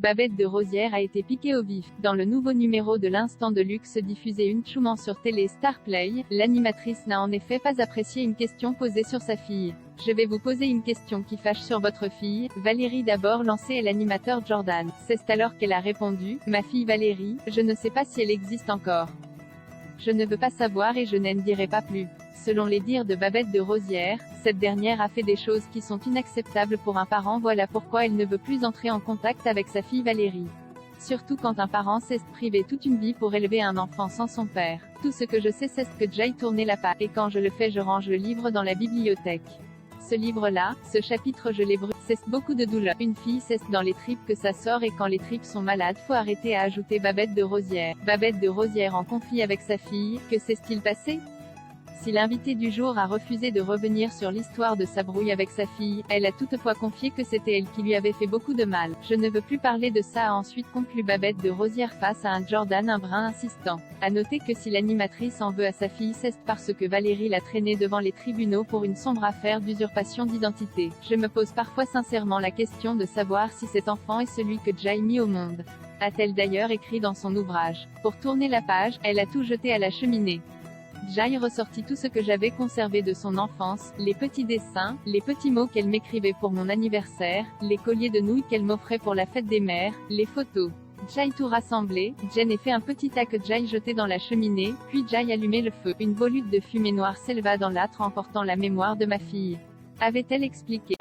Babette de Rosières a été piquée au vif. Dans le nouveau numéro de l'Instant de luxe diffusé une chouement sur télé Star Play, l'animatrice n'a en effet pas apprécié une question posée sur sa fille. Je vais vous poser une question qui fâche sur votre fille, Valérie d'abord lancée et l'animateur Jordan. C'est alors qu'elle a répondu, ma fille Valérie, je ne sais pas si elle existe encore. Je ne veux pas savoir et je n'en dirai pas plus. Selon les dires de Babette de Rosières, cette dernière a fait des choses qui sont inacceptables pour un parent, voilà pourquoi elle ne veut plus entrer en contact avec sa fille Valérie. Surtout quand un parent s'est privé toute une vie pour élever un enfant sans son père. Tout ce que je sais c'est que j'aille tourner la page, et quand je le fais je range le livre dans la bibliothèque. Ce livre-là, ce chapitre je l'ai brûlé, c'est beaucoup de douleur. Une fille cesse dans les tripes que ça sort et quand les tripes sont malades faut arrêter, a ajouté Babette de Rosières. Babette de Rosières en conflit avec sa fille, que s'est-il passé ? Si l'invité du jour a refusé de revenir sur l'histoire de sa brouille avec sa fille, elle a toutefois confié que c'était elle qui lui avait fait beaucoup de mal. Je ne veux plus parler de ça, a ensuite conclu Babette de Rosières face à un Jordan un brin insistant. À noter que si l'animatrice en veut à sa fille, c'est parce que Valérie l'a traînée devant les tribunaux pour une sombre affaire d'usurpation d'identité. Je me pose parfois sincèrement la question de savoir si cet enfant est celui que Jai mis au monde. A-t-elle d'ailleurs écrit dans son ouvrage. Pour tourner la page, elle a tout jeté à la cheminée. Jai ressortit tout ce que j'avais conservé de son enfance, les petits dessins, les petits mots qu'elle m'écrivait pour mon anniversaire, les colliers de nouilles qu'elle m'offrait pour la fête des mères, les photos. Jai tout rassemblé, Jen fait un petit tas que Jai jetait dans la cheminée, puis Jai allumait le feu. Une volute de fumée noire s'éleva dans l'âtre emportant la mémoire de ma fille. Avait-elle expliqué.